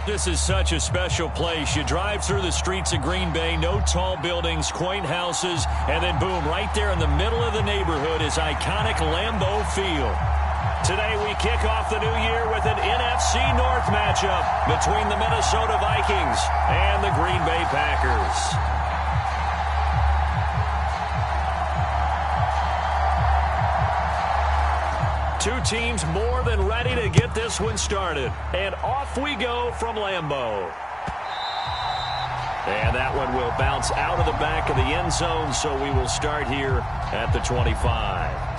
This is such a special place. You drive through the streets of Green Bay, no tall buildings, quaint houses, and then boom, right there in the middle of the neighborhood is iconic Lambeau Field. Today we kick off the new year with an NFC North matchup between the Minnesota Vikings and the Green Bay Packers. Two teams more than ready to get this one started. And off we go from Lambeau. And that one will bounce out of the back of the end zone, so we will start here at the 25.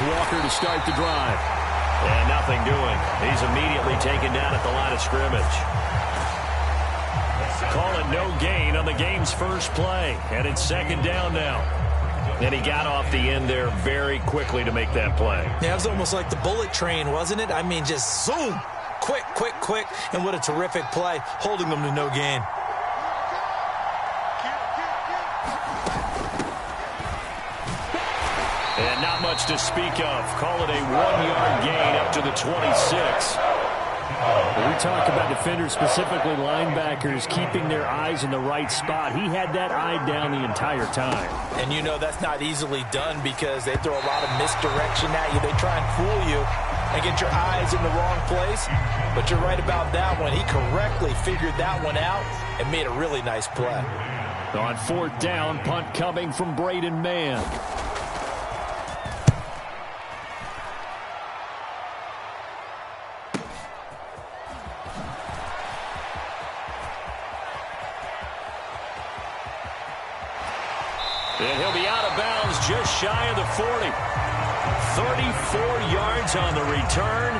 Walker to start the drive. And nothing doing. He's immediately taken down at the line of scrimmage. Call it no gain on the game's first play. And it's second down now. And he got off the end there very quickly to make that play. Yeah, it was almost like the bullet train, wasn't it? I mean, just zoom. Quick, quick, quick. And what a terrific play, holding them to no gain. And not much to speak of. Call it a 1-yard gain up to the 26. We talk about defenders, specifically linebackers, keeping their eyes in the right spot. He had that eye down the entire time. And you know that's not easily done because they throw a lot of misdirection at you. They try and fool you and get your eyes in the wrong place. But you're right about that one. He correctly figured that one out and made a really nice play. On fourth down, punt coming from Braden Mann. And he'll be out of bounds just shy of the 40. 34 yards on the return.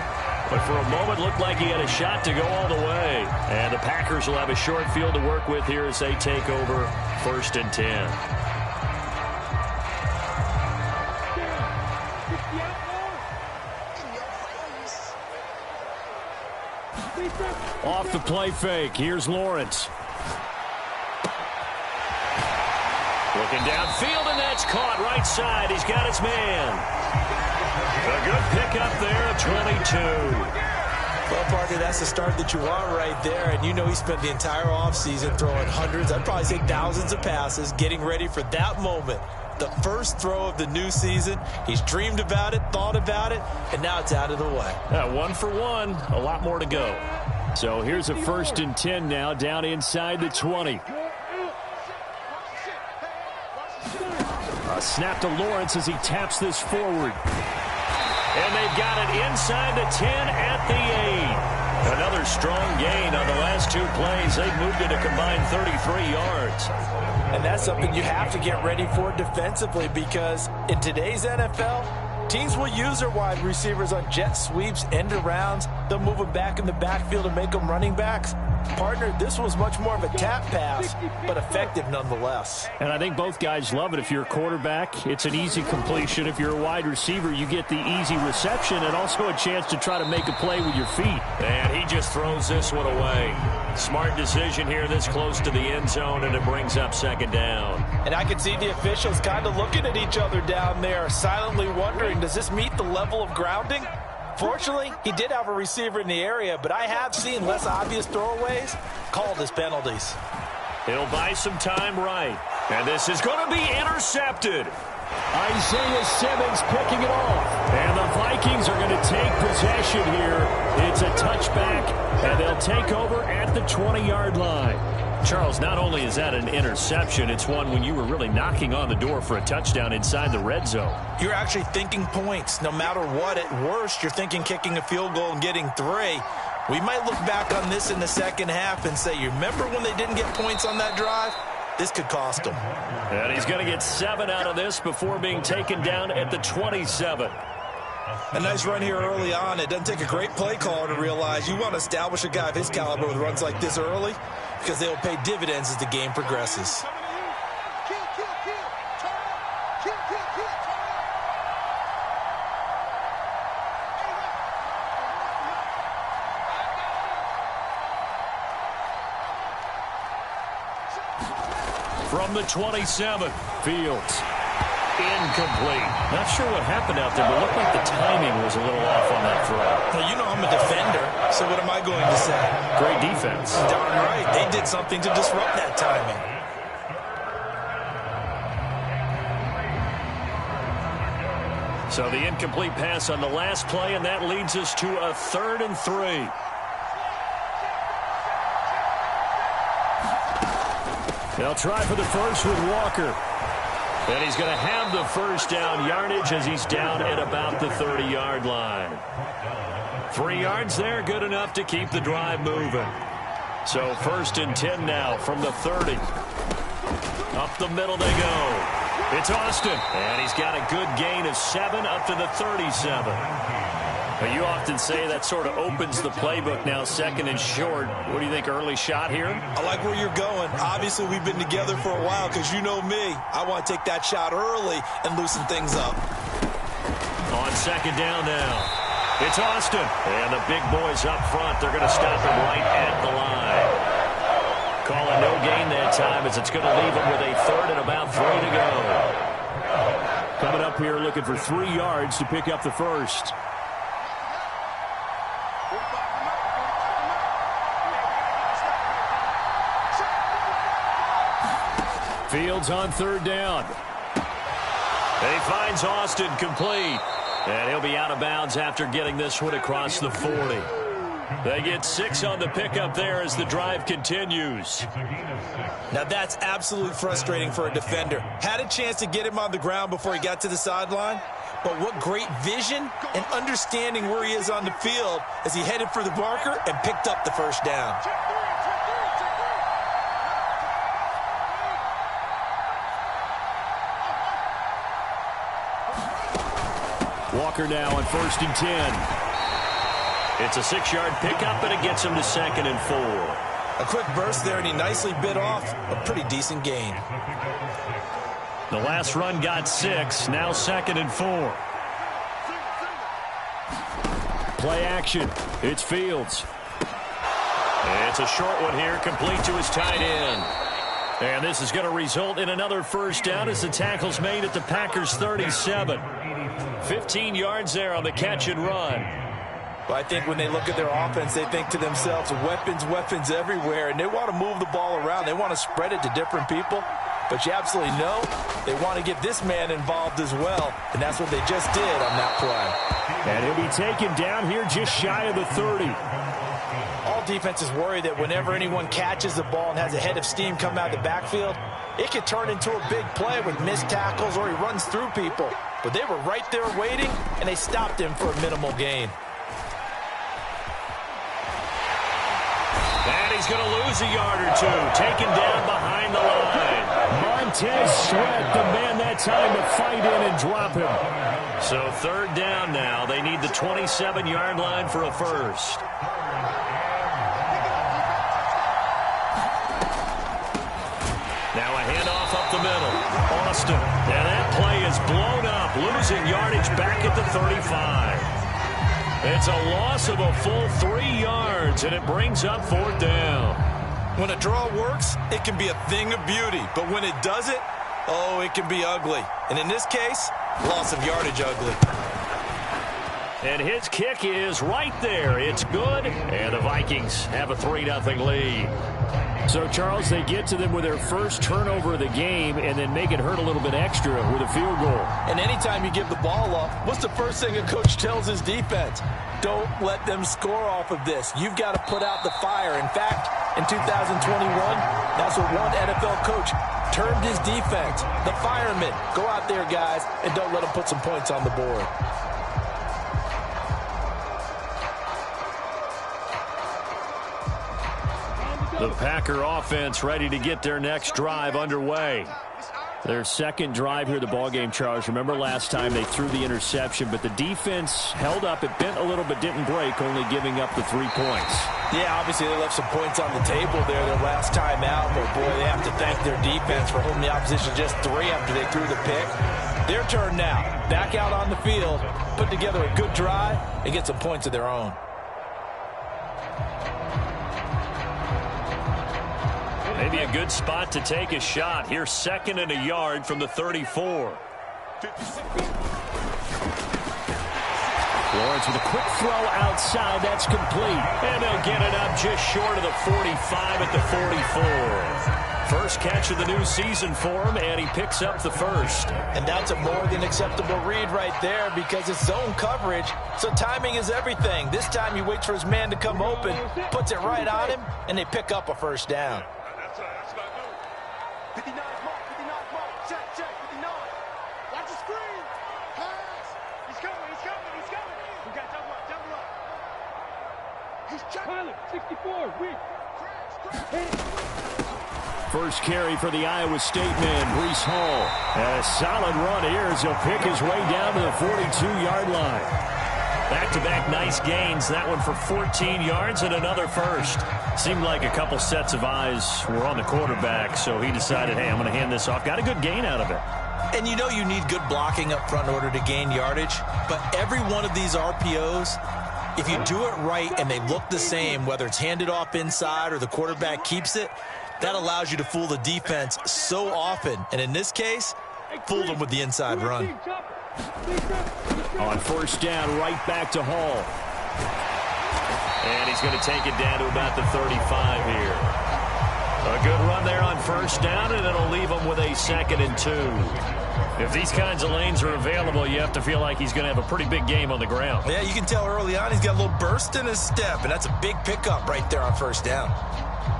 But for a moment, looked like he had a shot to go all the way. And the Packers will have a short field to work with here as they take over 1st and 10. Off the play fake. Here's Lawrence. Looking downfield, and that's caught right side. He's got his man. A good pickup there of 22. Well, partner, that's the start that you want right there. And you know he spent the entire offseason throwing hundreds, I'd probably say thousands of passes, getting ready for that moment. The first throw of the new season. He's dreamed about it, thought about it, and now it's out of the way. 1 for 1. A lot more to go. So here's a 1st and 10 now, down inside the 20. A snap to Lawrence as he taps this forward. And they've got it inside the 10 at the 8. Another strong gain on the last two plays. They've moved it a combined 33 yards. And that's something you have to get ready for defensively because in today's NFL, teams will use their wide receivers on jet sweeps, end arounds. They'll move them back in the backfield and make them running backs. Partner, this was much more of a tap pass, but effective nonetheless. And I think both guys love it. If you're a quarterback, it's an easy completion. If you're a wide receiver, you get the easy reception and also a chance to try to make a play with your feet. And he just throws this one away. Smart decision here this close to the end zone, and it brings up second down. And I can see the officials kind of looking at each other down there, silently wondering, does this meet the level of grounding? Fortunately, he did have a receiver in the area, but I have seen less obvious throwaways called as penalties. He'll buy some time right. And this is going to be intercepted. Isaiah Simmons picking it off. And the Vikings are going to take possession here. It's a touchback, and they'll take over at the 20-yard line. Charles, not only is that an interception, it's one when you were really knocking on the door for a touchdown inside the red zone. You're actually thinking points. No matter what, at worst, you're thinking kicking a field goal and getting 3. We might look back on this in the second half and say, you remember when they didn't get points on that drive? This could cost them. And he's going to get 7 out of this before being taken down at the 27. A nice run here early on. It doesn't take a great play caller to realize you want to establish a guy of his caliber with runs like this early because they will pay dividends as the game progresses. From the 27, Fields. Incomplete. Not sure what happened out there, but it looked like the timing was a little off on that throw. Well, you know I'm a defender, so what am I going to say? Great defense. Darn right. They did something to disrupt that timing. So the incomplete pass on the last play, and that leads us to a 3rd and 3. They'll try for the first with Walker. And he's going to have the first down yardage as he's down at about the 30-yard line. 3 yards there, good enough to keep the drive moving. So 1st and 10 now from the 30. Up the middle they go. It's Austin, and he's got a good gain of 7 up to the 37. But you often say that sort of opens the playbook now, 2nd and short. What do you think, early shot here? I like where you're going. Obviously, we've been together for a while because you know me. I want to take that shot early and loosen things up. On 2nd down now, it's Austin. And the big boys up front, they're going to stop him right at the line. Calling no gain that time as it's going to leave him with a 3rd and about 3 to go. Coming up here looking for 3 yards to pick up the first. Fields on 3rd down. He finds Austin complete. And he'll be out of bounds after getting this one across the 40. They get 6 on the pickup there as the drive continues. Now that's absolutely frustrating for a defender. Had a chance to get him on the ground before he got to the sideline. But what great vision and understanding where he is on the field as he headed for the marker and picked up the first down. Walker now on 1st and 10. It's a 6-yard pickup, and it gets him to 2nd and 4. A quick burst there, and he nicely bit off a pretty decent gain. The last run got 6, now 2nd and 4. Play action. It's Fields. It's a short one here, complete to his tight end. And this is going to result in another first down as the tackle's made at the Packers' 37. 15 yards there on the catch and run. Well, I think when they look at their offense, they think to themselves, weapons everywhere, and they want to move the ball around. They want to spread it to different people. But you absolutely know they want to get this man involved as well, and that's what they just did on that play. And he'll be taken down here just shy of the 30. All defenses worry that whenever anyone catches the ball and has a head of steam come out of the backfield, it could turn into a big play with missed tackles or he runs through people. But they were right there waiting, and they stopped him for a minimal gain. And he's going to lose a yard or 2, taken down behind the line. Montez Sweat, the man that time to fight in and drop him. So 3rd down now. They need the 27-yard line for a first. Now a handoff up the middle. Austin. And that play is blown up, losing yardage back at the 35. It's a loss of a full 3 yards, and it brings up 4th down. When a draw works, it can be a thing of beauty. But when it doesn't, oh, it can be ugly. And in this case, loss of yardage ugly. And his kick is right there. It's good, and the Vikings have a 3-0 lead. So, Charles, they get to them with their first turnover of the game and then make it hurt a little bit extra with a field goal. And anytime you give the ball up, what's the first thing a coach tells his defense? Don't let them score off of this. You've got to put out the fire. In fact, in 2021, that's what one NFL coach termed his defense, the firemen. Go out there, guys, and don't let them put some points on the board. The Packer offense ready to get their next drive underway. Their second drive here, the ballgame, Charles. Remember last time they threw the interception, but the defense held up. It bent a little but didn't break, only giving up the 3 points. Yeah, obviously they left some points on the table there their last time out, but boy, they have to thank their defense for holding the opposition just 3 after they threw the pick. Their turn now. Back out on the field, put together a good drive, and get some points of their own. They Maybe a good spot to take a shot. Here's 2nd and a yard from the 34. Lawrence with a quick throw outside. That's complete. And they'll get it up just short of the 45 at the 44. First catch of the new season for him, and he picks up the first. And that's a more than acceptable read right there because it's zone coverage, so timing is everything. This time he waits for his man to come open, puts it right on him, and they pick up a first down. That's not good. 59 mark, 59 mark. Check, 59. Watch the screen. Pass. He's coming. We got double up. He's checking. 64, weak. First carry for the Iowa State man, Breece Hall. And a solid run here as he'll pick his way down to the 42-yard line. Back-to-back nice gains. That one for 14 yards and another first. Seemed like a couple sets of eyes were on the quarterback, so he decided, hey, I'm going to hand this off. Got a good gain out of it. And you know you need good blocking up front in order to gain yardage, but every one of these RPOs, if you do it right and they look the same, whether it's handed off inside or the quarterback keeps it, that allows you to fool the defense so often. And in this case, fooled them with the inside run. On first down, right back to Hall. And he's going to take it down to about the 35 here. A good run there on first down, and it'll leave him with a 2nd and 2. If these kinds of lanes are available, you have to feel like he's going to have a pretty big game on the ground. Yeah, you can tell early on he's got a little burst in his step, and that's a big pickup right there on first down.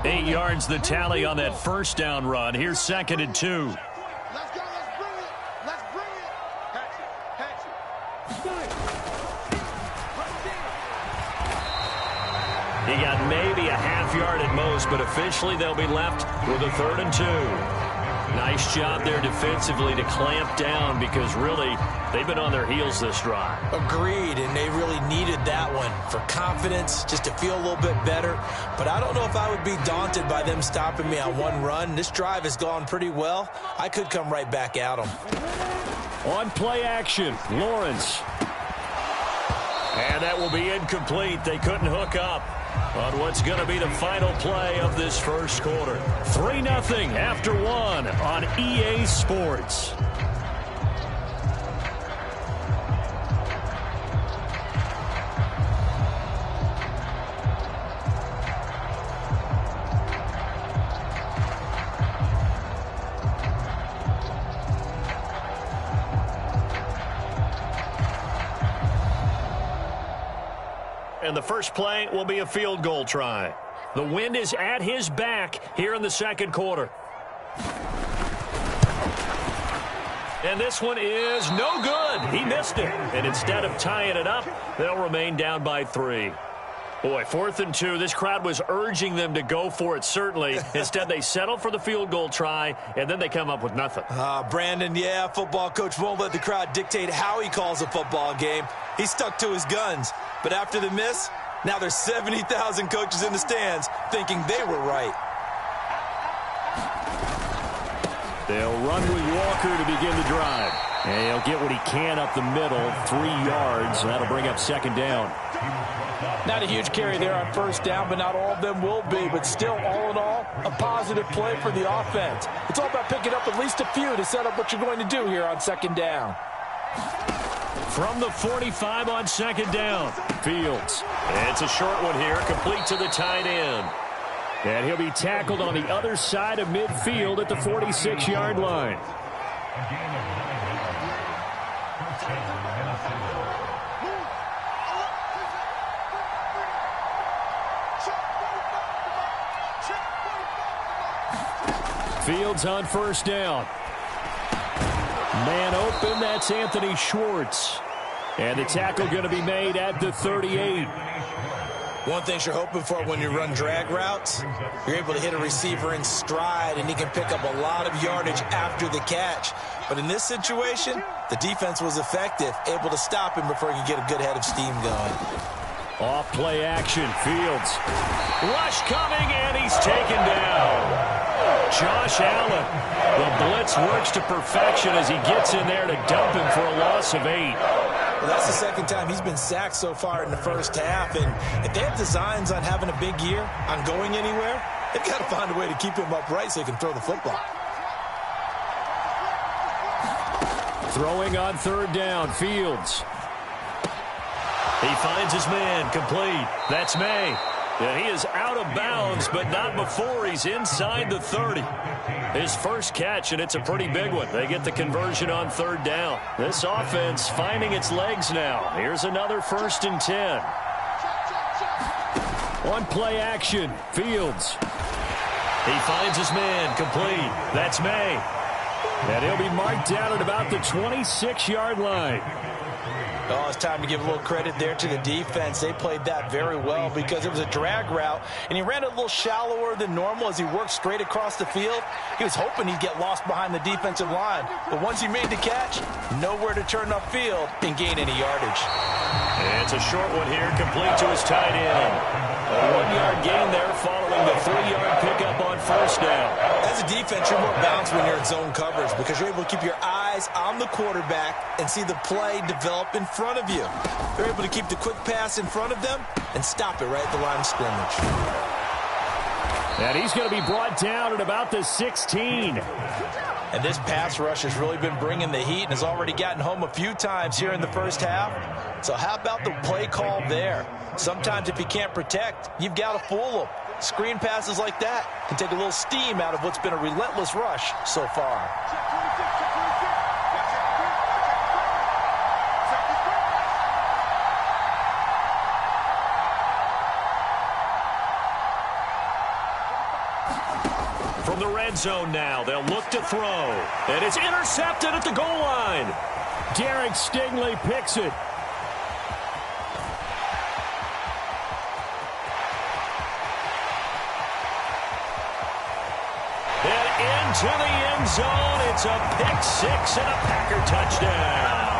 8 yards the tally on that first down run. Here's 2nd and 2. Let's go. Let's bring it. Hatch it. He got maybe a half yard at most, but officially they'll be left with a 3rd and 2. Nice job there defensively to clamp down because really they've been on their heels this drive. Agreed, and they really needed that one for confidence, just to feel a little bit better. But I don't know if I would be daunted by them stopping me on one run. This drive has gone pretty well. I could come right back at them. On play action, Lawrence. And that will be incomplete. They couldn't hook up on what's going to be the final play of this first quarter. 3-0 after 1 on EA Sports. And the first play will be a field goal try. The wind is at his back here in the second quarter. And this one is no good. He missed it. And instead of tying it up, they'll remain down by 3. Boy, 4th and 2. This crowd was urging them to go for it, certainly. Instead, they settle for the field goal try, and then they come up with nothing. Brandon, yeah, football coach won't let the crowd dictate how he calls a football game. He stuck to his guns. But after the miss, now there's 70,000 coaches in the stands thinking they were right. They'll run with Walker to begin the drive. And he'll get what he can up the middle, 3 yards. That'll bring up 2nd down. Not a huge carry there on first down, but not all of them will be. But still, all in all, a positive play for the offense. It's all about picking up at least a few to set up what you're going to do here on 2nd down. From the 45 on 2nd down, Fields. It's a short one here, complete to the tight end. And he'll be tackled on the other side of midfield at the 46-yard line. Fields on first down. Man open, that's Anthony Schwartz. And the tackle going to be made at the 38. One thing you're hoping for when you run drag routes, you're able to hit a receiver in stride, and he can pick up a lot of yardage after the catch. But in this situation, the defense was effective, able to stop him before he could get a good head of steam going. Off play action, Fields. Rush coming, and he's taken down. Josh Allen. The blitz works to perfection as he gets in there to dump him for a loss of 8. Well, that's the second time he's been sacked so far in the first half. And if they have designs on having a big year, on going anywhere, They've got to find a way to keep him upright so he can throw the football. Throwing on third down, Fields. He finds his man, complete. That's May. Yeah, he is out of bounds, but not before he's inside the 30. His first catch, and it's a pretty big one. They get the conversion on third down. This offense finding its legs now. Here's another 1st and 10. On play action, Fields. He finds his man, complete. That's May. And he'll be marked down at about the 26-yard line. Oh, it's time to give a little credit there to the defense. They played that very well because it was a drag route, and he ran a little shallower than normal as he worked straight across the field. He was hoping he'd get lost behind the defensive line, but once he made the catch, nowhere to turn upfield and gain any yardage. And it's a short one here, complete to his tight end. A 1-yard gain there following the 3-yard pickup on first down. As a defense, you're more balanced when you're in zone coverage because you're able to keep your eyes on the quarterback and see the play develop in front of you. They're able to keep the quick pass in front of them and stop it right at the line of scrimmage. And he's going to be brought down at about the 16. And this pass rush has really been bringing the heat and has already gotten home a few times here in the first half. So how about the play call there? Sometimes if you can't protect, you've got to fool them. Screen passes like that can take a little steam out of what's been a relentless rush so far. From the red zone now, they'll look to throw. And it's intercepted at the goal line. Derek Stingley picks it. And into the end zone, it's a pick six and a Packer touchdown.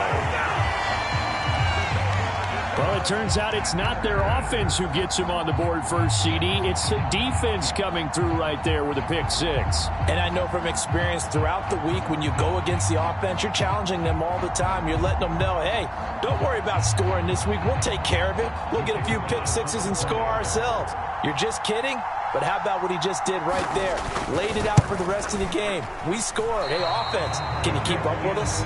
Well, it turns out it's not their offense who gets him on the board first, CD. It's the defense coming through right there with a pick six. And I know from experience throughout the week when you go against the offense, you're challenging them all the time. You're letting them know, hey, don't worry about scoring this week. We'll take care of it. We'll get a few pick sixes and score ourselves. You're just kidding? But how about what he just did right there? Laid it out for the rest of the game. We scored. Hey, offense, can you keep up with us?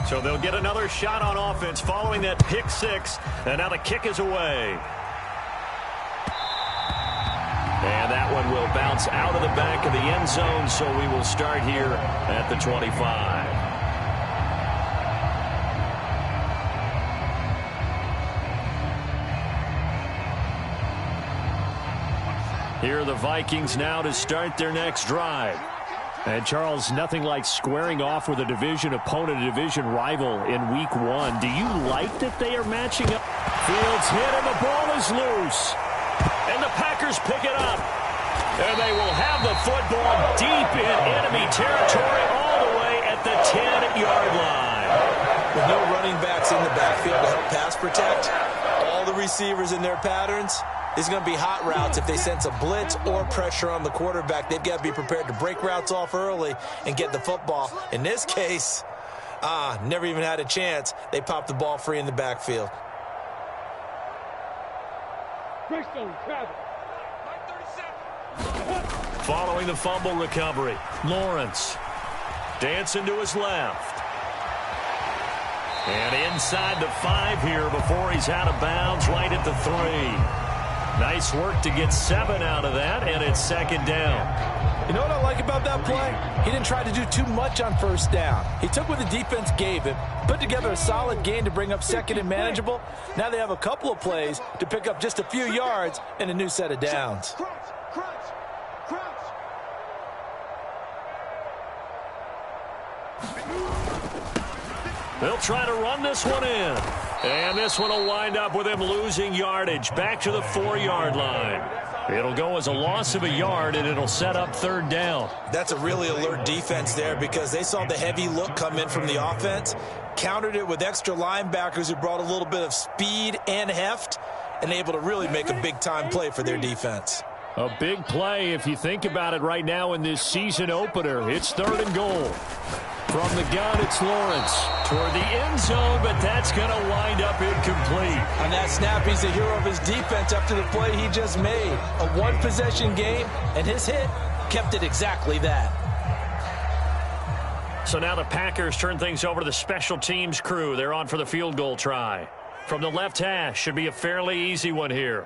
So they'll get another shot on offense following that pick six. And now the kick is away. And that one will bounce out of the back of the end zone, so we will start here at the 25. Here are the Vikings now to start their next drive. And, Charles, nothing like squaring off with a division opponent, a division rival in week one. Do you like that they are matching up? Fields hit and the ball is loose. And the Packers pick it up. And they will have the football deep in enemy territory all the way at the 10-yard line. With no running backs in the backfield to help pass protect, all the receivers in their patterns, it's going to be hot routes if they sense a blitz or pressure on the quarterback. They've got to be prepared to break routes off early and get the football. In this case, never even had a chance. They popped the ball free in the backfield. Following the fumble recovery, Lawrence dancing to his left. And inside the 5 here before he's out of bounds right at the 3. Nice work to get 7 out of that, and it's second down. You know what I like about that play? He didn't try to do too much on first down. He took what the defense gave him, put together a solid gain to bring up second and manageable. Now they have a couple of plays to pick up just a few yards and a new set of downs. They'll try to run this one in. And this one will wind up with him losing yardage back to the 4-yard line. It'll go as a loss of a yard, and it'll set up third down. That's a really alert defense there because they saw the heavy look come in from the offense, countered it with extra linebackers who brought a little bit of speed and heft, and able to really make a big-time play for their defense. A big play if you think about it right now in this season opener. It's 3rd and goal. From the gun, it's Lawrence. Toward the end zone, but that's going to wind up incomplete. On that snap, he's the hero of his defense after the play he just made. A one-possession game, and his hit kept it exactly that. So now the Packers turn things over to the special teams crew. They're on for the field goal try. From the left hash, should be a fairly easy one here.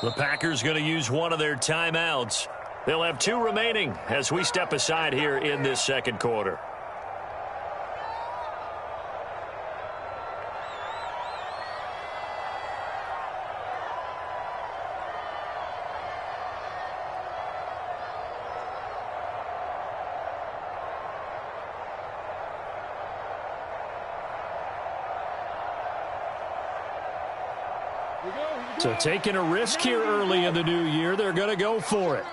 The Packers going to use one of their timeouts. They'll have 2 remaining as we step aside here in this second quarter. So taking a risk here early in the new year, they're going to go for it.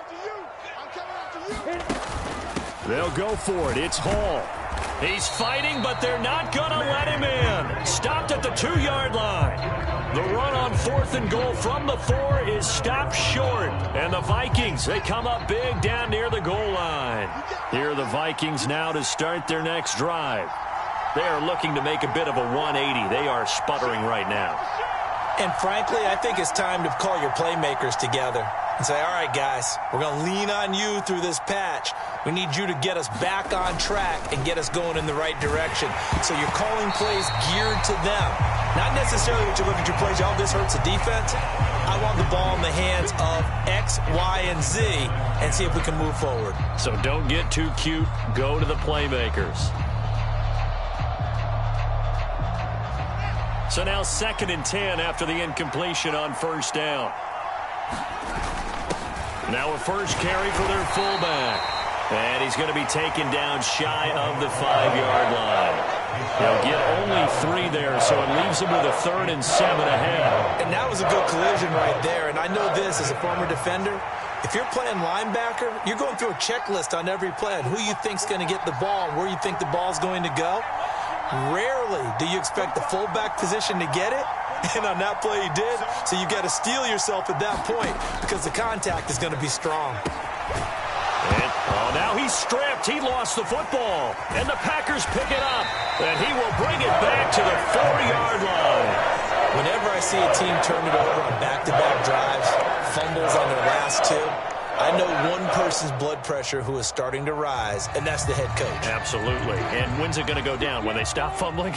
They'll go for it. It's Hall. He's fighting, but they're not going to let him in. Stopped at the 2-yard line. The run on 4th and goal from the 4 is stopped short. And the Vikings, they come up big down near the goal line. Here are the Vikings now to start their next drive. They are looking to make a bit of a 180. They are sputtering right now. And frankly, I think it's time to call your playmakers together and say, all right, guys, we're going to lean on you through this patch. We need you to get us back on track and get us going in the right direction. So you're calling plays geared to them. Not necessarily what you look at your plays, oh, this hurts the defense. I want the ball in the hands of X, Y, and Z and see if we can move forward. So don't get too cute. Go to the playmakers. So now 2nd and 10 after the incompletion on 1st down. Now a first carry for their fullback. And he's going to be taken down shy of the 5-yard line. He'll get only 3 there, so it leaves him with a 3rd and 7 ahead. And that was a good collision right there. And I know this as a former defender. If you're playing linebacker, you're going through a checklist on every play on who you think's going to get the ball and where you think the ball's going to go. Rarely do you expect the fullback position to get it, and on that play he did. So you got to steel yourself at that point because the contact is going to be strong. Now he's stripped. He lost the football, and the Packers pick it up, and he will bring it back to the 4-yard line. Whenever I see a team turn it over on back-to-back drives, fumbles on their last 2, I know one person's blood pressure who is starting to rise, and that's the head coach. Absolutely. And when's it going to go down? When they stop fumbling?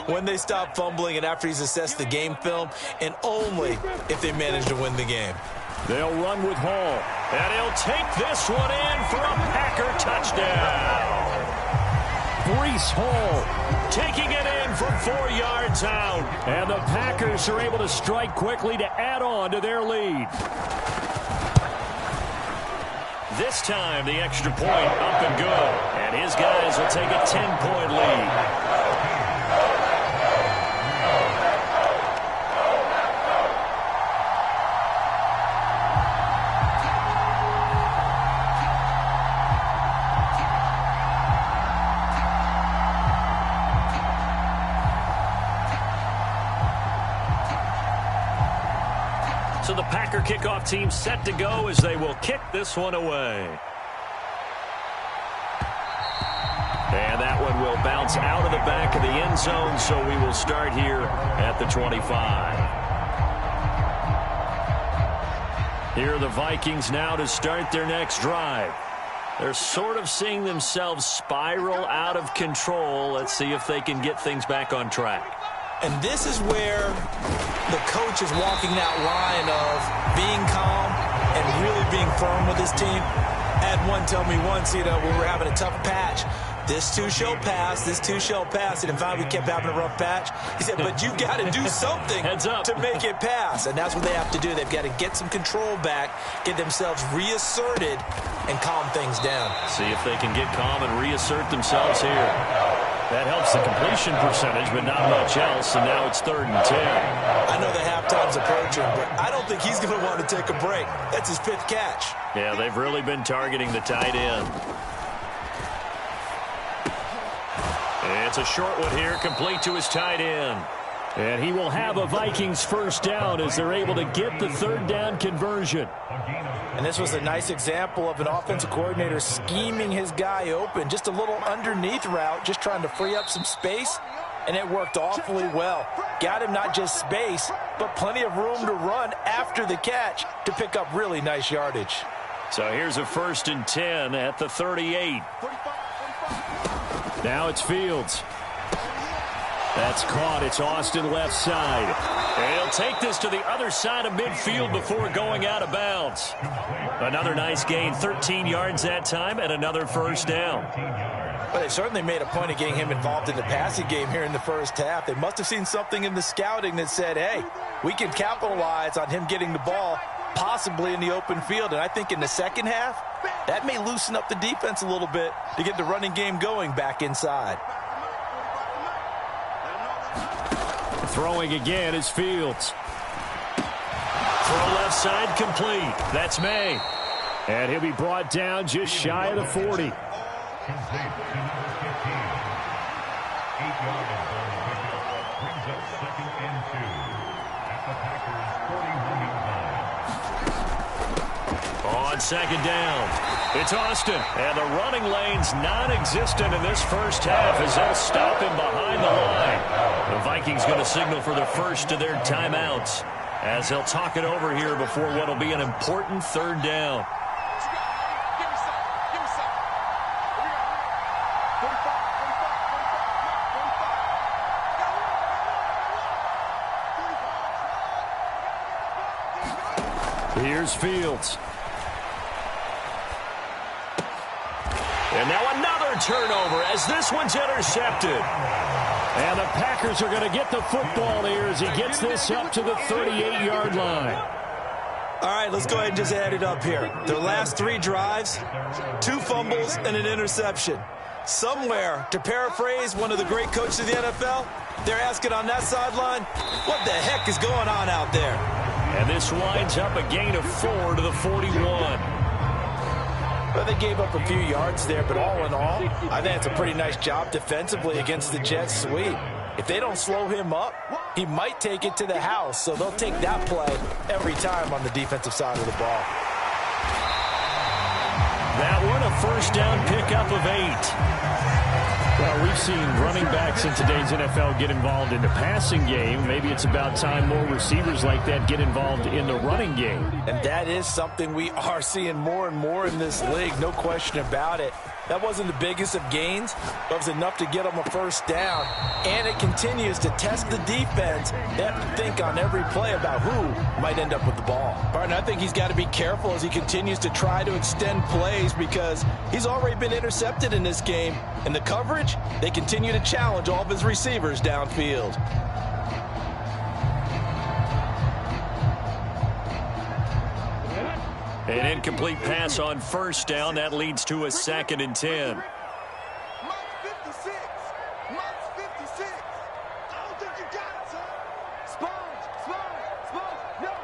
When they stop fumbling and after he's assessed the game film, and only if they manage to win the game. They'll run with Hall. And he'll take this one in for a Packer touchdown. Breece Hall taking it in from 4 yards out. And the Packers are able to strike quickly to add on to their lead. This time, the extra point up and good. And his guys will take a 10-point lead. So the Packer kickoff team set to go as they will kick this one away. And that one will bounce out of the back of the end zone, so we will start here at the 25. Here are the Vikings now to start their next drive. They're sort of seeing themselves spiral out of control. Let's see if they can get things back on track. And this is where the coach is walking that line of being calm and really being firm with his team. I had one tell me once, when we were having a tough patch, this too shall pass, this too shall pass. And finally we kept having a rough patch. He said, but you've got to do something to make it pass. And that's what they have to do. They've got to get some control back, get themselves reasserted, and calm things down. See if they can get calm and reassert themselves here. That helps the completion percentage, but not much else, and now it's 3rd and 10. I know the halftime's approaching, but I don't think he's going to want to take a break. That's his 5th catch. Yeah, they've really been targeting the tight end. It's a short one here, complete to his tight end. And he will have a Vikings first down as they're able to get the third down conversion. And this was a nice example of an offensive coordinator scheming his guy open. Just a little underneath route, just trying to free up some space, and it worked awfully well. Got him not just space, but plenty of room to run after the catch to pick up really nice yardage. So here's a 1st and 10 at the 38. Now it's Fields. That's caught. It's Austin left side. And he'll take this to the other side of midfield before going out of bounds. Another nice gain, 13 yards that time, and another first down. But they certainly made a point of getting him involved in the passing game here in the first half. They must have seen something in the scouting that said, hey, we can capitalize on him getting the ball possibly in the open field. And I think in the second half, that may loosen up the defense a little bit to get the running game going back inside. Throwing again is Fields. Throw left side complete. That's May. And he'll be brought down just shy of the 40. On second down, it's Austin. And the running lane's non-existent in this first half as they'll stop him behind the line. The Vikings going to signal for the first of their timeouts as they'll talk it over here before what will be an important third down. Here's Fields. And now another turnover as this one's intercepted. And the Packers are going to get the football here as he gets this up to the 38-yard line. All right, let's go ahead and just add it up here. Their last 3 drives, 2 fumbles and an interception. Somewhere, to paraphrase one of the great coaches of the NFL, they're asking on that sideline, what the heck is going on out there? And this winds up a gain of 4 to the 41. Well, they gave up a few yards there, but all in all, I think it's a pretty nice job defensively against the Jets sweep. If they don't slow him up, he might take it to the house, so they'll take that play every time on the defensive side of the ball. That one, a first down pickup of 8. Well, we've seen running backs in today's NFL get involved in the passing game. Maybe it's about time more receivers like that get involved in the running game. And that is something we are seeing more and more in this league, no question about it. That wasn't the biggest of gains, but it was enough to get them a first down. And it continues to test the defense. They have to think on every play about who might end up with the ball. Barton, I think he's got to be careful as he continues to try to extend plays because he's already been intercepted in this game. And the coverage, they continue to challenge all of his receivers downfield. An incomplete pass on first down. That leads to a 2nd and 10. Mark 56. Mark 56. I don't think you got it, son. Sponge. No.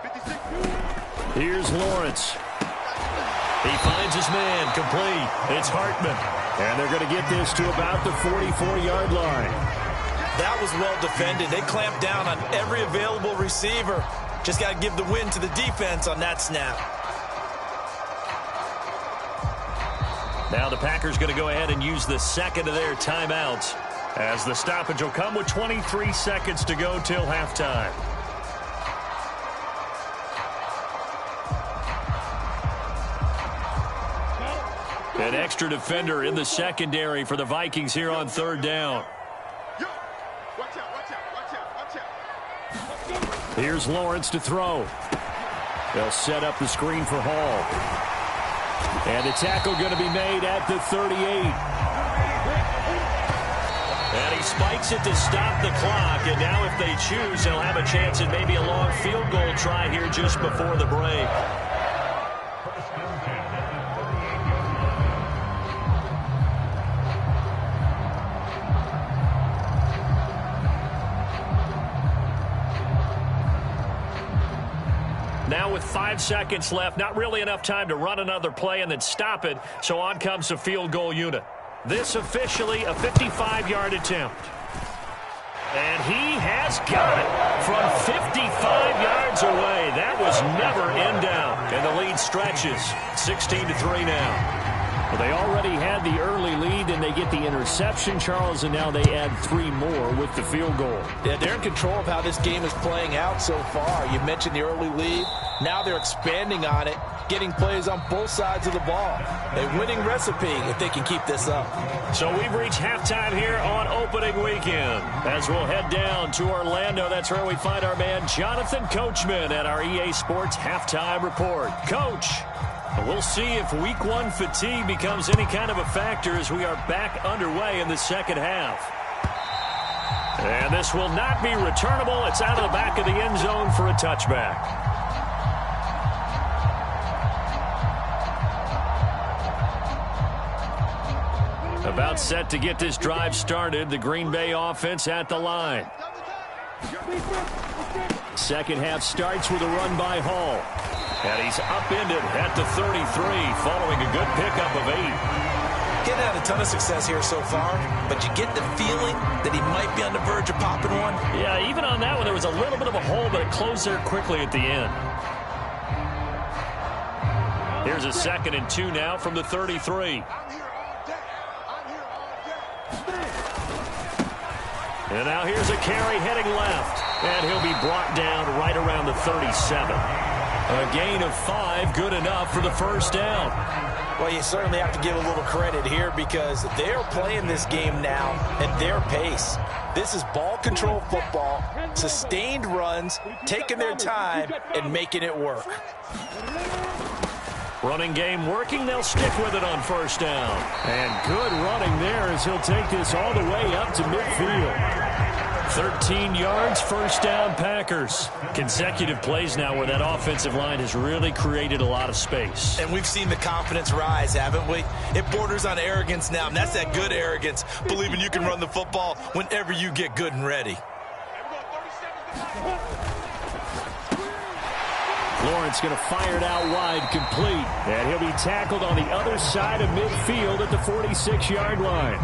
56. Here's Lawrence. He finds his man, complete. It's Hartman. And they're going to get this to about the 44-yard line. That was well defended. They clamped down on every available receiver. Just got to give the win to the defense on that snap. Now the Packers going to go ahead and use the second of their timeouts as the stoppage will come with 23 seconds to go till halftime. An extra defender in the secondary for the Vikings here on third down. Here's Lawrence to throw. They'll set up the screen for Hall. And the tackle going to be made at the 38. And he spikes it to stop the clock. And now if they choose, they'll have a chance at maybe a long field goal try here just before the break. Now with 5 seconds left, not really enough time to run another play and then stop it. So on comes the field goal unit. This officially a 55-yard attempt. And he has got it from 55 yards away. That was never in doubt. And the lead stretches 16-3 now. Well, they already had the early lead, and they get the interception, Charles, and now they add 3 more with the field goal. Yeah, they're in control of how this game is playing out so far. You mentioned the early lead. Now they're expanding on it, getting plays on both sides of the ball. A winning recipe if they can keep this up. So we've reached halftime here on opening weekend. As we'll head down to Orlando, that's where we find our man Jonathan Coachman at our EA Sports Halftime Report. Coach, we'll see if Week 1 fatigue becomes any kind of a factor as we are back underway in the second half. And this will not be returnable. It's out of the back of the end zone for a touchback. About set to get this drive started. The Green Bay offense at the line. Second half starts with a run by Hall. And he's upended at the 33 following a good pickup of 8. Getting had a ton of success here so far, but you get the feeling that he might be on the verge of popping one. Yeah, even on that one, there was a little bit of a hole, but it closed there quickly at the end. Here's a 2nd and 2 now from the 33. And now here's a carry heading left. And he'll be brought down right around the 37. A gain of 5, good enough for the first down. Well, you certainly have to give a little credit here because they're playing this game now at their pace. This is ball control football, sustained runs, taking their time, and making it work. Running game working. They'll stick with it on first down. And good running there as he'll take this all the way up to midfield. 13 yards, first down, Packers. Consecutive plays now where that offensive line has really created a lot of space. And we've seen the confidence rise, haven't we? It borders on arrogance now, and that's that good arrogance, believing you can run the football whenever you get good and ready. Lawrence going to fire it out wide, complete. And he'll be tackled on the other side of midfield at the 46-yard line.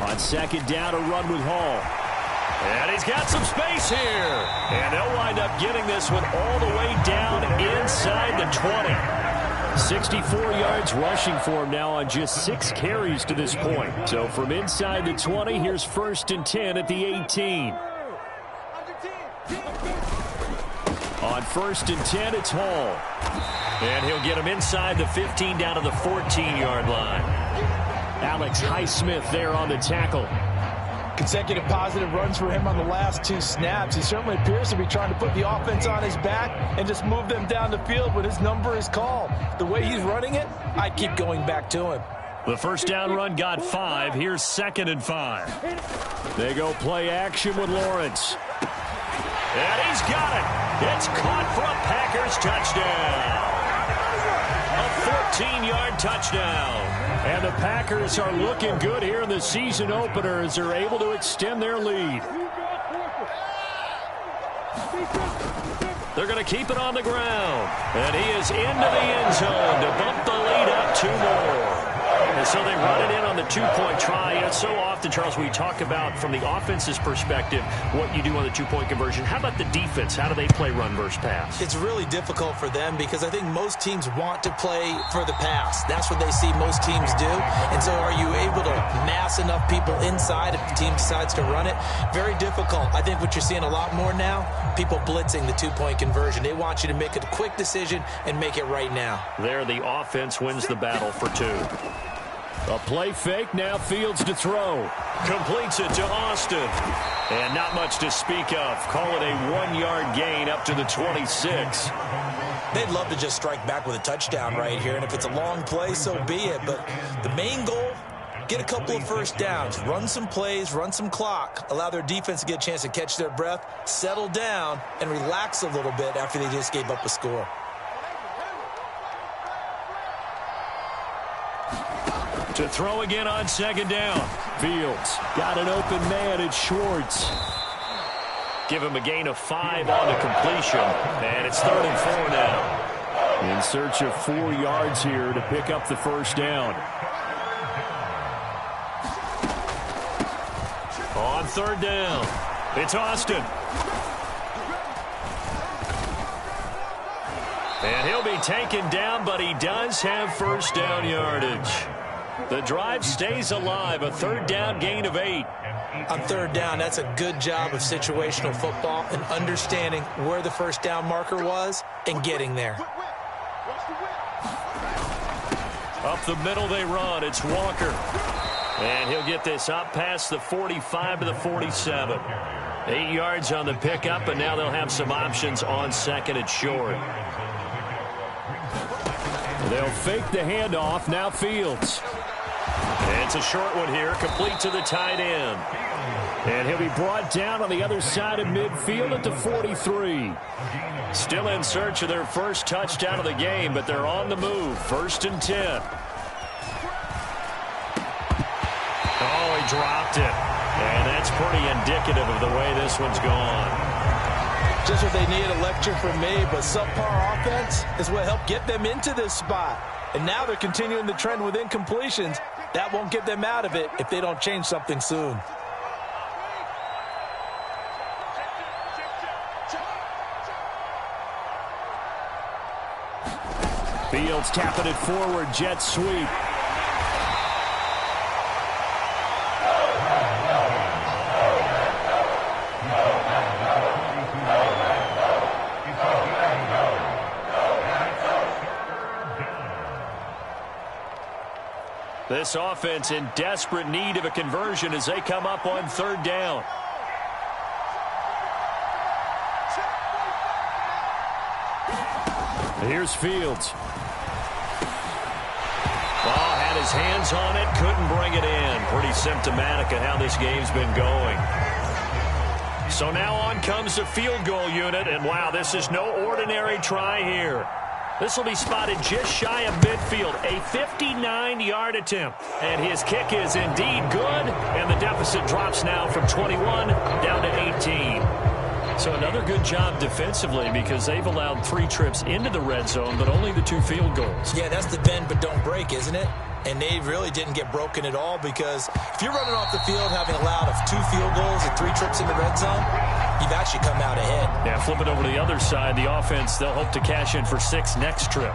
On second down, a run with Hall. And he's got some space here. And they'll wind up getting this one all the way down inside the 20. 64 yards rushing for him now on just 6 carries to this point. So from inside the 20, here's 1st and 10 at the 18. On 1st and 10, it's Hall. And he'll get him inside the 15 down to the 14-yard line. Alex Highsmith there on the tackle. Consecutive positive runs for him on the last 2 snaps. He certainly appears to be trying to put the offense on his back and just move them down the field when his number is called. The way he's running it, I'd keep going back to him. The first down run got 5. Here's 2nd and 5. They go play action with Lawrence. And he's got it. It's caught for a Packers touchdown. A 14-yard touchdown. And the Packers are looking good here in the season opener as they're able to extend their lead. They're going to keep it on the ground. And he is into the end zone to bump the lead up 2 more. And so they run it in on the 2-point try. You know, so often, Charles, we talk about from the offense's perspective what you do on the 2-point conversion. How about the defense? How do they play run versus pass? It's really difficult for them because I think most teams want to play for the pass. That's what they see most teams do. And so are you able to mass enough people inside if the team decides to run it? Very difficult. I think what you're seeing a lot more now, people blitzing the 2-point conversion. They want you to make a quick decision and make it right now. There, the offense wins the battle for 2. A play fake, now Fields to throw. Completes it to Austin. And not much to speak of. Call it a 1-yard gain up to the 26. They'd love to just strike back with a touchdown right here. And if it's a long play, so be it. But the main goal, get a couple of first downs, run some plays, run some clock, allow their defense to get a chance to catch their breath, settle down, and relax a little bit after they just gave up a score. To throw again on second down. Fields got an open man. It's Schwartz. Give him a gain of 5 on the completion. And it's 3rd and 4 now. In search of 4 yards here to pick up the first down. On 3rd down, it's Austin. And he'll be taken down, but he does have first down yardage. The drive stays alive, a 3rd down gain of 8. On 3rd down, that's a good job of situational football and understanding where the first down marker was and getting there. Up the middle they run. It's Walker. And he'll get this up past the 45 to the 47. 8 yards on the pickup, and now they'll have some options on 2nd and short. They'll fake the handoff. Now Fields. It's a short one here, complete to the tight end. And he'll be brought down on the other side of midfield at the 43. Still in search of their first touchdown of the game, but they're on the move. 1st and 10. Oh, he dropped it. And that's pretty indicative of the way this one's gone. Just what they need, a lecture from me, but subpar offense is what helped get them into this spot. And now they're continuing the trend with incompletions. That won't get them out of it if they don't change something soon. Fields tapping it forward, jet sweep. This offense in desperate need of a conversion as they come up on 3rd down. Here's Fields. Ball had his hands on it, couldn't bring it in. Pretty symptomatic of how this game's been going. So now on comes the field goal unit, and wow, this is no ordinary try here. This will be spotted just shy of midfield, a 59-yard attempt. And his kick is indeed good, and the deficit drops now from 21 down to 18. So another good job defensively because they've allowed 3 trips into the red zone, but only the 2 field goals. Yeah, that's the bend but don't break, isn't it? And they really didn't get broken at all because if you're running off the field having allowed 2 field goals and 3 trips in the red zone, you've actually come out ahead. Yeah, flip it over to the other side. The offense, they'll hope to cash in for 6 next trip.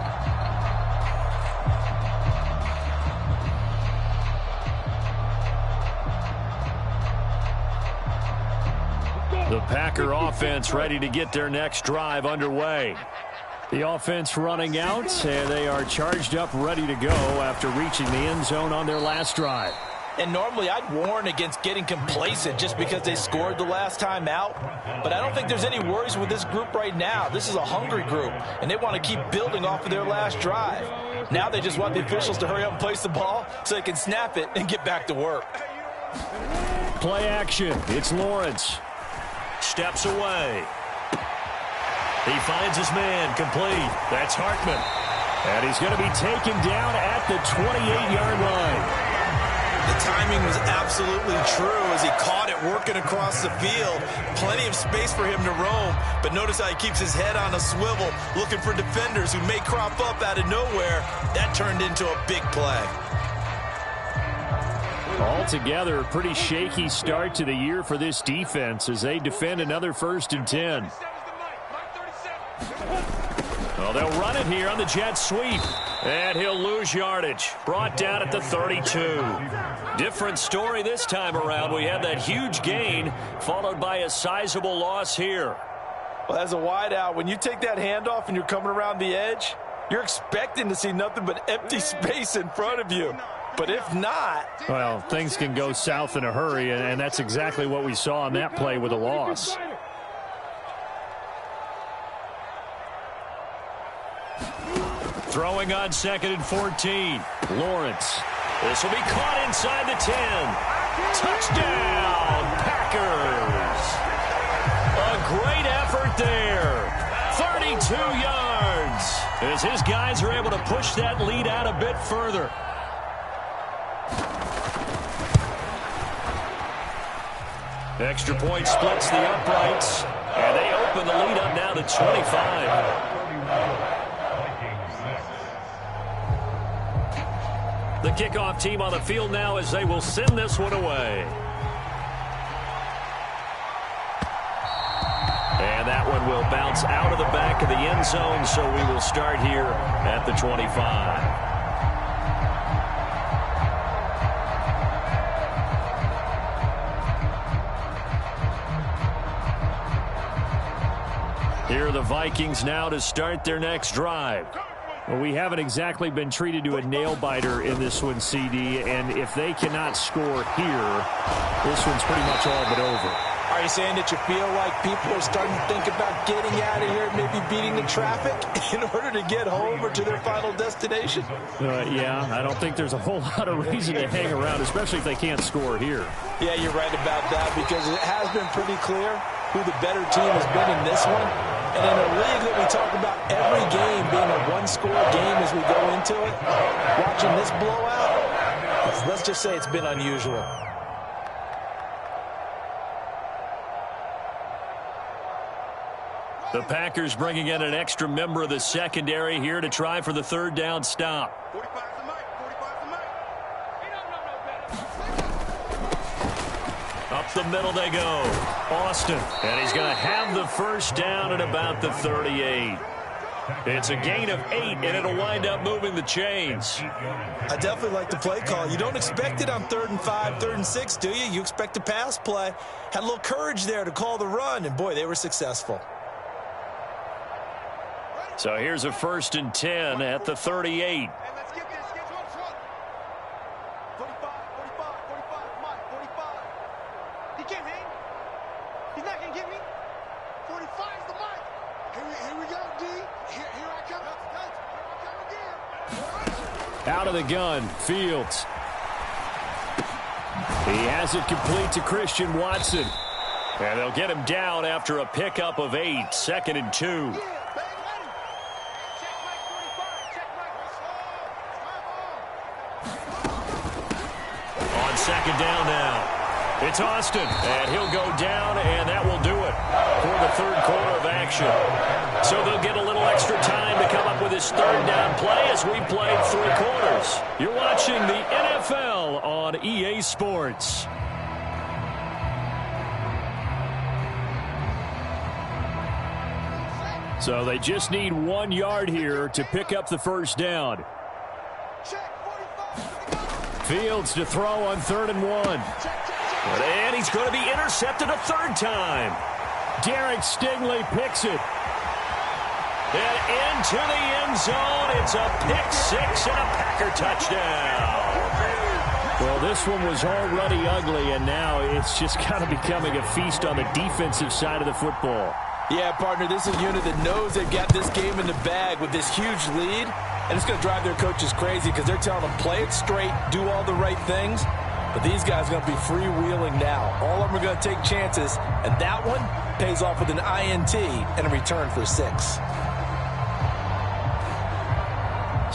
The Packer offense ready to get their next drive underway. The offense running out, and they are charged up, ready to go after reaching the end zone on their last drive. And normally I'd warn against getting complacent just because they scored the last time out. But I don't think there's any worries with this group right now. This is a hungry group, and they want to keep building off of their last drive. Now they just want the officials to hurry up and place the ball so they can snap it and get back to work. Play action. It's Lawrence. Steps away. He finds his man complete. That's Hartman. And he's going to be taken down at the 28-yard line. The timing was absolutely true as he caught it working across the field. Plenty of space for him to roam, but notice how he keeps his head on a swivel looking for defenders who may crop up out of nowhere. That turned into a big play. Altogether, a pretty shaky start to the year for this defense as they defend another 1st and 10. Well, they'll run it here on the jet sweep. And he'll lose yardage. Brought down at the 32. Different story this time around. We had that huge gain followed by a sizable loss here. Well, as a wideout, when you take that handoff and you're coming around the edge, you're expecting to see nothing but empty space in front of you. But if not... Well, things can go south in a hurry, and that's exactly what we saw on that play with a loss. Throwing on 2nd and 14. Lawrence. This will be caught inside the 10. Touchdown, Packers. A great effort there. 32 yards as his guys are able to push that lead out a bit further. Extra point splits the uprights, and they open the lead up now to 25. The kickoff team on the field now as they will send this one away. And that one will bounce out of the back of the end zone, so we will start here at the 25. Here are the Vikings now to start their next drive. Well, we haven't exactly been treated to a nail-biter in this one, CD, and if they cannot score here, this one's pretty much all but over. Are you saying that you feel like people are starting to think about getting out of here, maybe beating the traffic in order to get home or to their final destination? Yeah, I don't think there's a whole lot of reason to hang around, especially if they can't score here. Yeah, you're right about that, because it has been pretty clear who the better team has been in this one. And in a league that we talk about every game being a one-score game as we go into it, watching this blowout, let's just say it's been unusual. The Packers bringing in an extra member of the secondary here to try for the third down stop. 45's the mic. 45's the mic. He don't know no better. Up the middle they go. Austin. And he's going to have the first down at about the 38. It's a gain of 8, and it'll wind up moving the chains. I definitely like the play call. You don't expect it on 3rd and 5, 3rd and 6, do you? You expect a pass play. Had a little courage there to call the run, and boy, they were successful. So here's a 1st and 10 at the 38. Hey, let's get this. Get one shot. 45, 45, 45, Mike, 45. He can't hang. He's not going to get me. 45's the mic. Here we go, D. Here I come. Here I come again. Out of the gun, Fields. He has it complete to Christian Watson. And they'll get him down after a pickup of 8, 2nd and 2. Second down now. It's Austin, and he'll go down, and that will do it for the third quarter of action. So they'll get a little extra time to come up with his third down play as we played 3 quarters. You're watching the NFL on EA Sports. So they just need 1 yard here to pick up the first down. Fields to throw on 3rd and 1. And he's going to be intercepted a 3rd time. Derek Stingley picks it. And into the end zone. It's a pick 6 and a Packer touchdown. Well, this one was already ugly, and now it's just kind of becoming a feast on the defensive side of the football. Yeah, partner, this is a unit that knows they've got this game in the bag with this huge lead. And it's going to drive their coaches crazy because they're telling them, play it straight, do all the right things. But these guys are going to be freewheeling now. All of them are going to take chances. And that one pays off with an INT and a return for 6.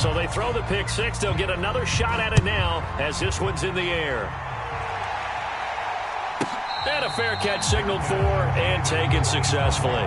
So they throw the pick 6. They'll get another shot at it now as this one's in the air. And a fair catch signaled for and taken successfully.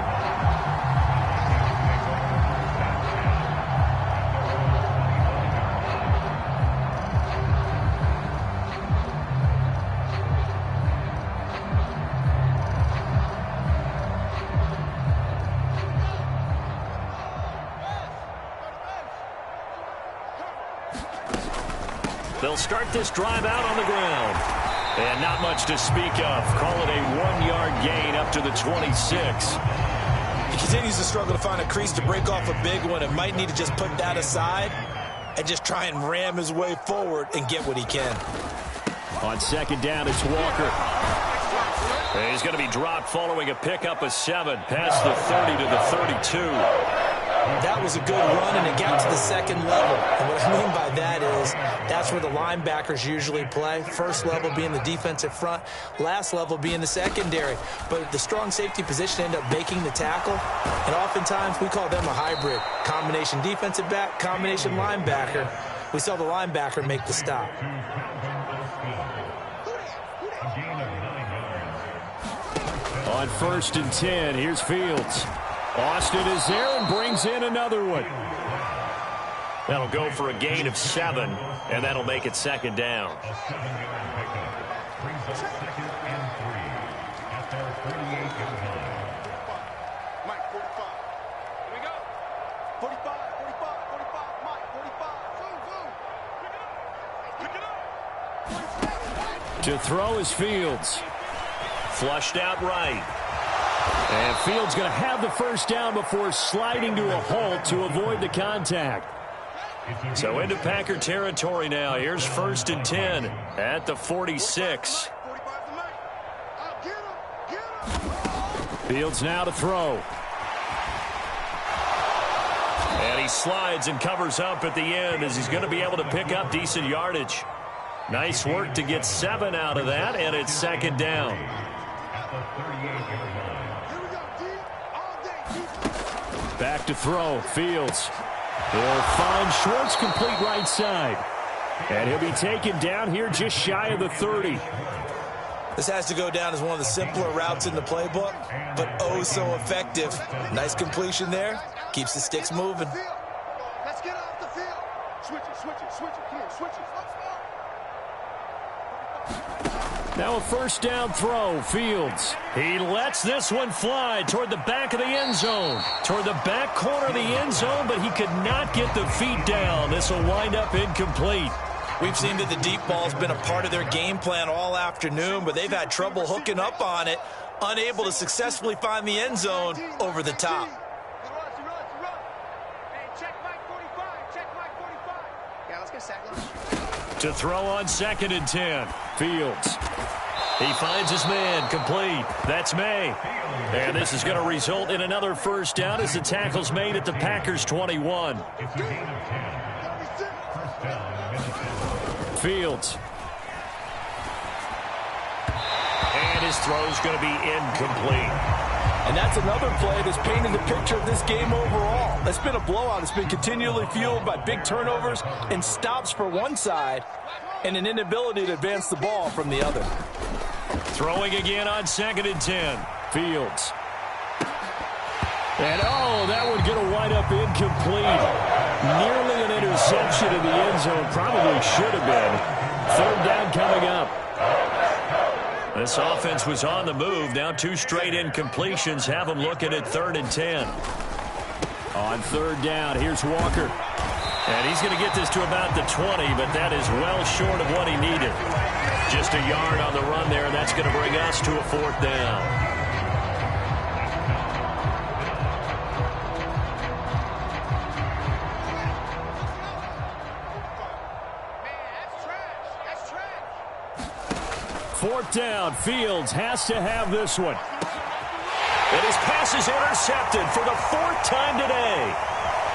They'll start this drive out on the ground. And not much to speak of. Call it a 1-yard gain up to the 26. He continues to struggle to find a crease to break off a big one and might need to just put that aside and just try and ram his way forward and get what he can. On 2nd down, it's Walker. And he's going to be dropped following a pickup of 7 past the 30 to the 32. That was a good run, and it got to the 2nd level. And what I mean by that is That's where the linebackers usually play. First level being the defensive front, last level being the secondary. But the strong safety position end up making the tackle, and oftentimes we call them a hybrid. Combination defensive back, combination linebacker. We saw the linebacker make the stop. On 1st and 10, here's Fields. Austin is there and brings in another one. That'll go for a gain of 7, and that'll make it 2nd down. Mike, 45. Here we go. 45, 45, 45. Mike, 45. Pick it up. To throw is Fields. Flushed out right. And Fields going to have the first down before sliding to a halt to avoid the contact. So into Packer territory now. Here's 1st and 10 at the 46. Fields now to throw. And he slides and covers up at the end as he's going to be able to pick up decent yardage. Nice work to get 7 out of that, and it's 2nd down. Back to throw. Fields will find Schwartz complete right side. And he'll be taken down here just shy of the 30. This has to go down as one of the simpler routes in the playbook, but oh so effective. Nice completion there. Keeps the sticks moving. Let's get off the field. Switch it, switch it, switch it. Come on, switch it. Now a 1st down throw. Fields. He lets this one fly toward the back of the end zone. Toward the back corner of the end zone, but he could not get the feet down. This will wind up incomplete. We've seen that the deep ball's been a part of their game plan all afternoon, but they've had trouble hooking up on it, unable to successfully find the end zone over the top. Check Mike 45. Check Mike 45. Yeah, let's get sack lunch. To throw on 2nd and 10. Fields. He finds his man complete. That's May. And this is going to result in another 1st down as the tackle's made at the Packers 21. Fields. And his throw's going to be incomplete. And that's another play that's painted the picture of this game overall. It's been a blowout. It's been continually fueled by big turnovers and stops for one side and an inability to advance the ball from the other. Throwing again on 2nd and 10. Fields. And oh, that one going to wind up incomplete. Nearly an interception in the end zone. Probably should have been. 3rd down coming up. This offense was on the move. Now 2 straight incompletions have them looking at 3rd and 10. On 3rd down, here's Walker. And he's going to get this to about the 20, but that is well short of what he needed. Just a yard on the run there, and that's going to bring us to a 4th down. Fourth down, Fields has to have this one. And his pass is intercepted for the 4th time today.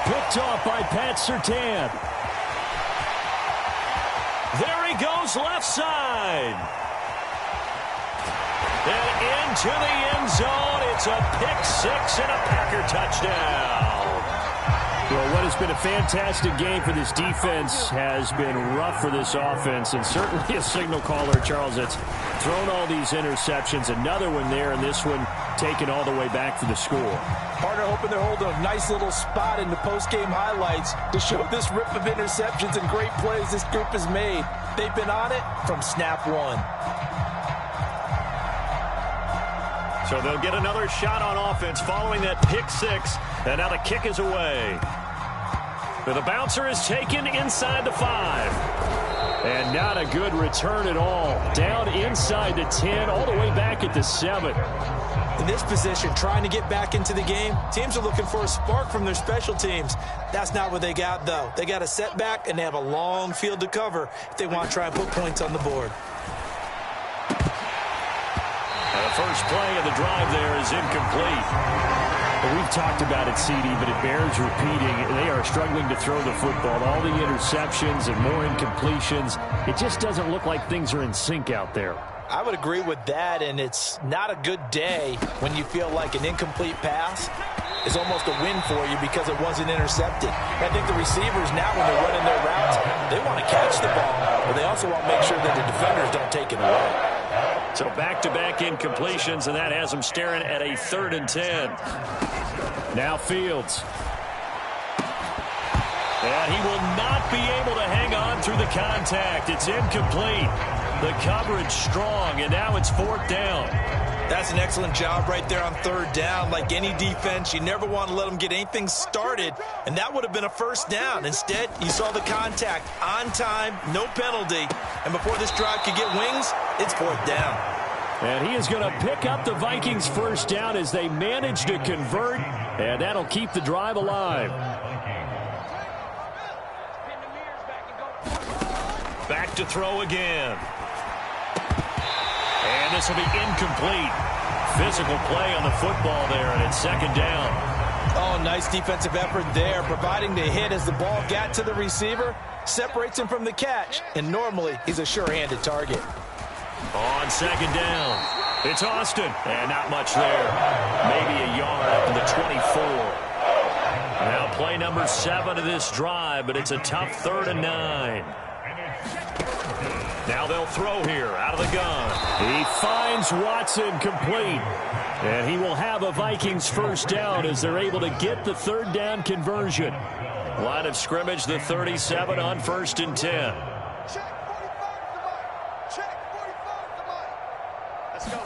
Picked off by Pat Surtain. There he goes left side. And into the end zone. It's a pick 6 and a Packer touchdown. Well, what has been a fantastic game for this defense has been rough for this offense, and certainly a signal caller, Charles, that's thrown all these interceptions. Another one there, and this one taken all the way back for the score. Partner hoping they're holding a nice little spot in the post-game highlights to show this rip of interceptions and great plays this group has made. They've been on it from snap 1. So they'll get another shot on offense following that pick 6, and now the kick is away. But the bouncer is taken inside the 5. And not a good return at all. Down inside the 10, all the way back at the 7. In this position, trying to get back into the game, teams are looking for a spark from their special teams. That's not what they got, though. They got a setback, and they have a long field to cover if they want to try and put points on the board. And the first play of the drive there is incomplete. Well, we've talked about it, CD, but it bears repeating. They are struggling to throw the football. All the interceptions and more incompletions. It just doesn't look like things are in sync out there. I would agree with that, and it's not a good day when you feel like an incomplete pass is almost a win for you because it wasn't intercepted. I think the receivers now, when they're running their routes, they want to catch the ball, but they also want to make sure that the defenders don't take it away. So back-to-back incompletions, and that has them staring at a 3rd and 10. Now Fields. And he will not be able to hang on through the contact. It's incomplete. The coverage strong, and now it's 4th down. That's an excellent job right there on 3rd down. Like any defense, you never want to let them get anything started, and that would have been a 1st down. Instead, you saw the contact on time, no penalty, and before this drive could get wings, it's 4th down. And he is going to pick up the Vikings' 1st down as they manage to convert, and that'll keep the drive alive. Back to throw again. And this will be incomplete. Physical play on the football there, and it's 2nd down. Oh, nice defensive effort there, providing the hit as the ball got to the receiver, separates him from the catch, and normally he's a sure-handed target. On 2nd down, it's Austin, and not much there. Maybe a yard up in the 24. Now play number 7 of this drive, but it's a tough 3rd and 9. Now they'll throw here out of the gun. He finds Watson complete. And he will have a Vikings 1st down as they're able to get the 3rd down conversion. Line of scrimmage, the 37 on 1st and 10. Check 45 the mic. Check 45 the mic. Let's go.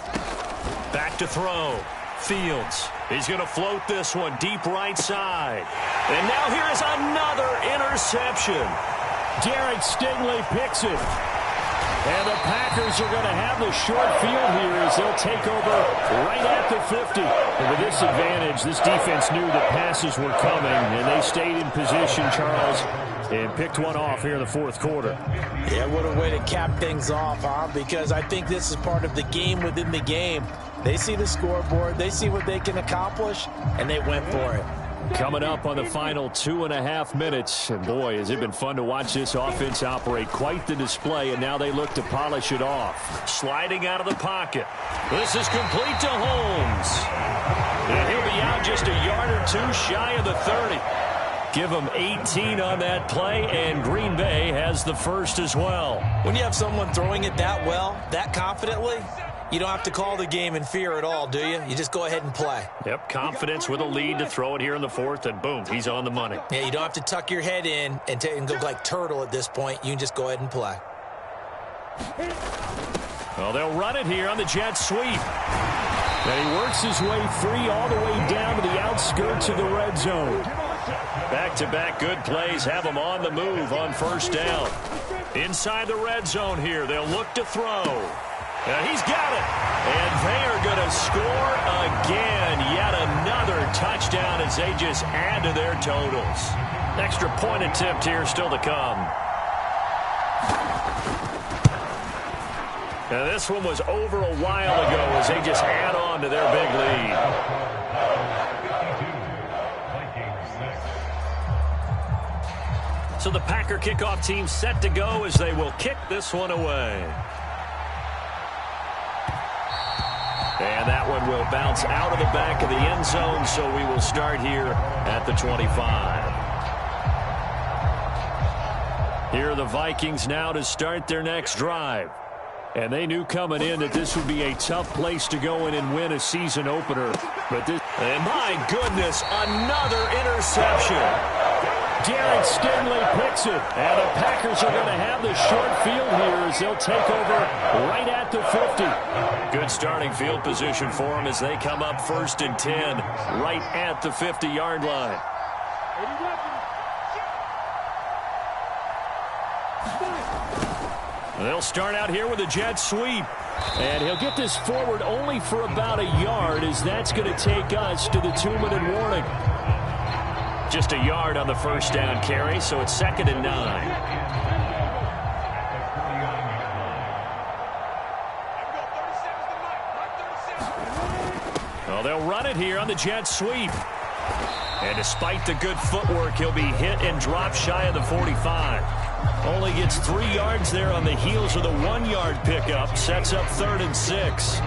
Back to throw. Fields. He's going to float this one deep right side. And now here is another interception. Derek Stingley picks it. And the Packers are going to have the short field here as they'll take over right at the 50. And with this advantage, this defense knew the passes were coming, and they stayed in position, Charles, and picked one off here in the 4th quarter. Yeah, what a way to cap things off, huh? Because I think this is part of the game within the game. They see the scoreboard, they see what they can accomplish, and they went for it. Coming up on the final 2.5 minutes. And boy, has it been fun to watch this offense operate. Quite the display, and now they look to polish it off. Sliding out of the pocket. This is complete to Holmes. And he'll be out just a yard or 2 shy of the 30. Give him 18 on that play, and Green Bay has the 1st as well. When you have someone throwing it that well, that confidently, you don't have to call the game in fear at all, do you? You just go ahead and play. Yep, confidence with a lead to throw it here in the 4th, and boom, he's on the money. Yeah, you don't have to tuck your head in and go like turtle at this point. You can just go ahead and play. Well, they'll run it here on the jet sweep. And he works his way free all the way down to the outskirts of the red zone. Back-to-back good plays have him on the move on 1st down. Inside the red zone here, they'll look to throw. He's got it. And they are going to score again. Yet another touchdown as they just add to their totals. Extra point attempt here still to come. Now this one was over a while ago as they just add on to their big lead. So the Packer kickoff team set to go as they will kick this one away. And that one will bounce out of the back of the end zone, so we will start here at the 25. Here are the Vikings now to start their next drive. And they knew coming in that this would be a tough place to go in and win a season opener. And my goodness, another interception. Derek Stingley picks it. And the Packers are going to have the short field here as they'll take over right at the 50. Good starting field position for them as they come up 1st and 10 right at the 50-yard line. They'll start out here with a jet sweep. And he'll get this forward only for about a yard as that's going to take us to the 2-minute warning. Just a yard on the 1st down carry, so it's 2nd and 9. Well, they'll run it here on the jet sweep. And despite the good footwork, he'll be hit and dropped shy of the 45. Only gets 3 yards there on the heels of the 1-yard pickup. Sets up 3rd and 6.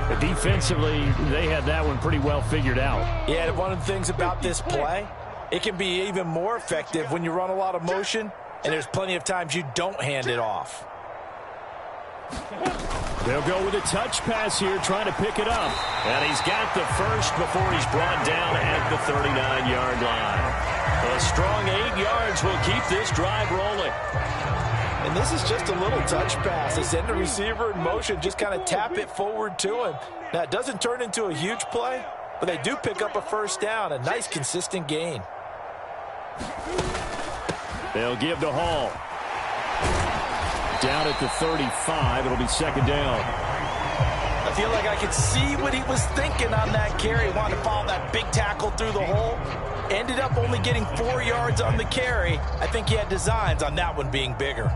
But defensively, they had that one pretty well figured out. Yeah, and one of the things about this play, it can be even more effective when you run a lot of motion, and there's plenty of times you don't hand it off. They'll go with a touch pass here, trying to pick it up. And he's got the first before he's brought down at the 39-yard line. A strong 8 yards will keep this drive rolling. And this is just a little touch pass. They send the receiver in motion, just kind of tap it forward to him. Now, it doesn't turn into a huge play, but they do pick up a first down. A nice, consistent gain. They'll give to Hall. Down at the 35, it'll be 2nd down. I feel like I could see what he was thinking on that carry. Wanted to follow that big tackle through the hole. Ended up only getting 4 yards on the carry. I think he had designs on that one being bigger.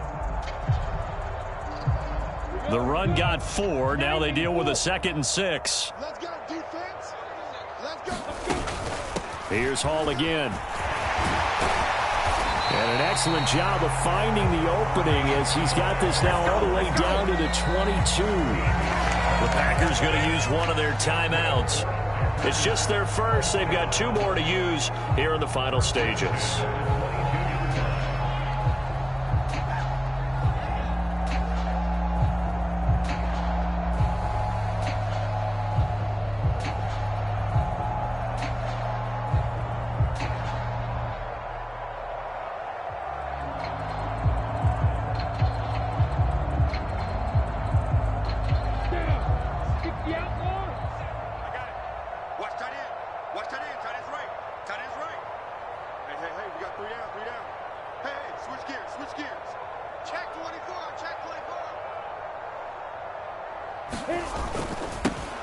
The run got 4. Now they deal with a 2nd and 6. Let's go, defense. Let's go. Here's Hall again. And an excellent job of finding the opening as he's got this now all the way down to the 22. The Packers going to use one of their timeouts. It's just their first. They've got 2 more to use here in the final stages.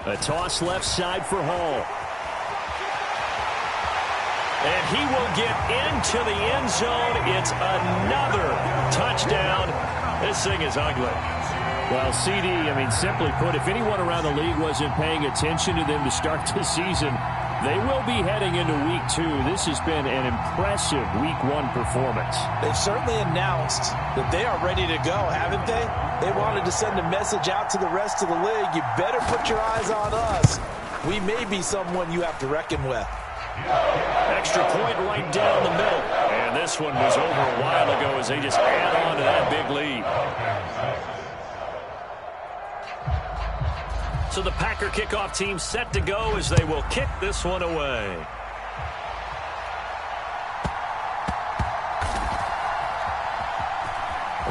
A toss left side for Hall. And he will get into the end zone. It's another touchdown. This thing is ugly. Well, CD, simply put, if anyone around the league wasn't paying attention to them to start this season, they will be heading into Week 2. This has been an impressive Week 1 performance. They've certainly announced that they are ready to go, haven't they? They wanted to send a message out to the rest of the league. You better put your eyes on us. We may be someone you have to reckon with. Extra point right down the middle. And this one was over a while ago as they just add on to that big lead. So the Packer kickoff team set to go as they will kick this one away.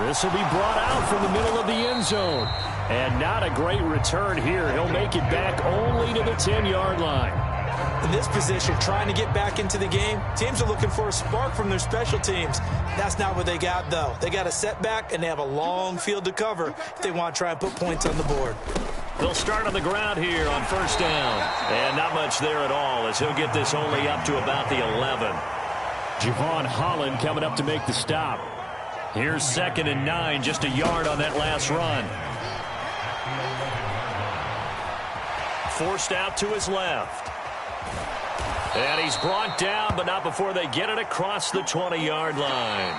This will be brought out from the middle of the end zone. And not a great return here. He'll make it back only to the 10-yard line. In this position, trying to get back into the game, teams are looking for a spark from their special teams. That's not what they got, though. They got a setback, and they have a long field to cover if they want to try and put points on the board. They'll start on the ground here on 1st down. And not much there at all as he'll get this only up to about the 11. Javon Holland coming up to make the stop. Here's 2nd and 9, just a yard on that last run. Forced out to his left. And he's brought down, but not before they get it across the 20-yard line.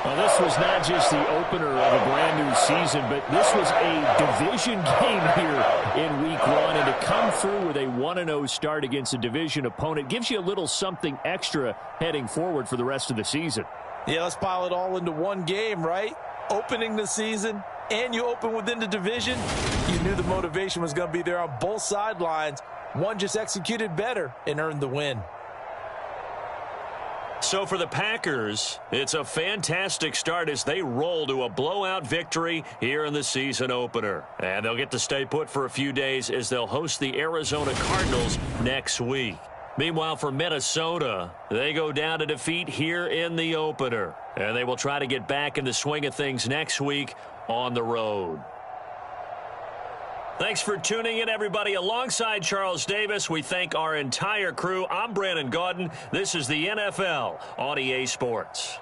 Well, this was not just the opener of a brand-new season, but this was a division game here in Week 1. And to come through with a 1-0 start against a division opponent gives you a little something extra heading forward for the rest of the season. Yeah, let's pile it all into one game, right? Opening the season, and you open within the division. You knew the motivation was going to be there on both sidelines. One just executed better and earned the win. So for the Packers, it's a fantastic start as they roll to a blowout victory here in the season opener. And they'll get to stay put for a few days as they'll host the Arizona Cardinals next week. Meanwhile, for Minnesota, they go down to defeat here in the opener. And they will try to get back in the swing of things next week on the road. Thanks for tuning in, everybody. Alongside Charles Davis, we thank our entire crew. I'm Brandon Gaudin. This is the NFL on EA Sports.